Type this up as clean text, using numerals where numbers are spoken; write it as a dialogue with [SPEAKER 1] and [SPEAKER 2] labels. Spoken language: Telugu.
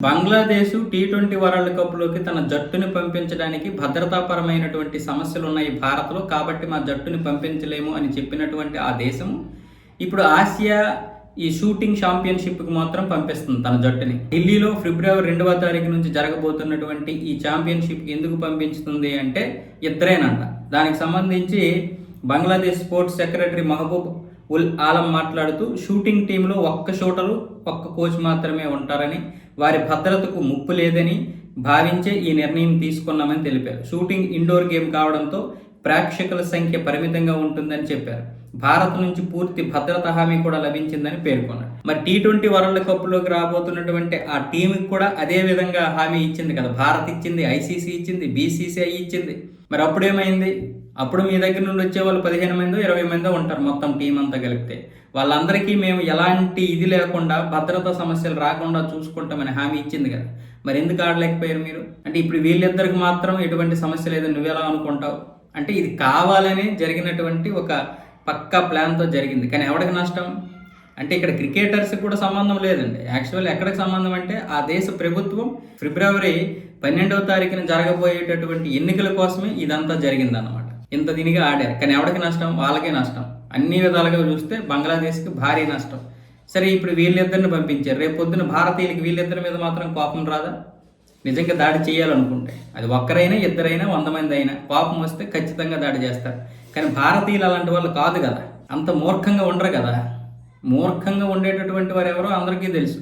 [SPEAKER 1] బంగ్లాదేశ్ టీ20 వరల్డ్ కప్‌లోకి తన జట్టుని పంపించడానికి భద్రతాపరమైనటువంటి సమస్యలున్నాయి భారత్‌లో. కాబట్టి మా జట్టుని పంపించలేము అని చెప్పినటువంటి ఆ దేశం ఇప్పుడు ఆసియా ఈ షూటింగ్ ఛాంపియన్‌షిప్‌కి మాత్రం పంపిస్తుంది తన జట్టుని. ఢిల్లీలో ఫిబ్రవరి 2వ తారీఖు నుంచి జరగబోతున్నటువంటి ఈ ఛాంపియన్‌షిప్‌కి ఎందుకు పంపించుతుంది అంటే ఇద్దరేనంట. దానికి సంబంధించి బంగ్లాదేశ్ స్పోర్ట్స్ సెక్రటరీ మహబూబ్ ఉల్ ఆలం మాట్లాడుతూ షూటింగ్ టీంలో ఒక్క షూటరు, ఒక్క కోచ్ మాత్రమే ఉంటారని, వారి భద్రతకు ముప్పు లేదని భావించే ఈ నిర్ణయం తీసుకున్నామని తెలిపారు. షూటింగ్ ఇండోర్ గేమ్ కావడంతో ప్రేక్షకుల సంఖ్య పరిమితంగా ఉంటుందని చెప్పారు. భారత్ నుంచి పూర్తి భద్రతా హామీ కూడా లభించిందని పేర్కొన్నారు. మరి టీ20 వరల్డ్ కప్లోకి రాబోతున్నటువంటి ఆ టీంకి కూడా అదే విధంగా హామీ ఇచ్చింది కదా. భారత్ ఇచ్చింది, ఐసీసీ ఇచ్చింది, బీసీసీఐ ఇచ్చింది. మరి అప్పుడేమైంది? అప్పుడు మీ దగ్గర నుండి వచ్చే వాళ్ళు 15 మందో 20 మందో ఉంటారు మొత్తం టీం అంతా కలిపితే. వాళ్ళందరికీ మేము ఎలాంటి ఇది లేకుండా భద్రతా సమస్యలు రాకుండా చూసుకుంటామని హామీ ఇచ్చింది కదా. మరి ఎందుకు ఆడలేకపోయారు మీరు? అంటే ఇప్పుడు వీళ్ళిద్దరికి మాత్రం ఎటువంటి సమస్య లేదని నువ్వెలా అనుకుంటావు? అంటే ఇది కావాలనే జరిగినటువంటి ఒక పక్కా ప్లాన్తో జరిగింది. కానీ ఎవరికి నష్టం? అంటే ఇక్కడ క్రికెటర్స్కి కూడా సంబంధం లేదండి. యాక్చువల్ ఎక్కడికి సంబంధం అంటే ఆ దేశ ప్రభుత్వం ఫిబ్రవరి 12వ తారీఖున జరగబోయేటటువంటి ఎన్నికల కోసమే ఇదంతా జరిగిందన్నమాట. ఇంత దీనిగా ఆడారు. కానీ ఎవరికి నష్టం? వాళ్ళకే నష్టం. అన్ని విధాలుగా చూస్తే బంగ్లాదేశ్కి భారీ నష్టం. సరే, ఇప్పుడు వీళ్ళిద్దరిని పంపించారు. రేపు పొద్దున భారతీయులకి వీళ్ళిద్దరి మీద మాత్రం కోపం రాదా? నిజంగా దాడి చేయాలనుకుంటే అది ఒక్కరైనా ఇద్దరైనా 100 మంది అయినా కోపం వస్తే ఖచ్చితంగా దాడి చేస్తారు. కానీ భారతీయులు అలాంటి వాళ్ళు కాదు కదా, అంత మూర్ఖంగా ఉండరు కదా. మూర్ఖంగా ఉండేటటువంటి వారు ఎవరో అందరికీ తెలుసు.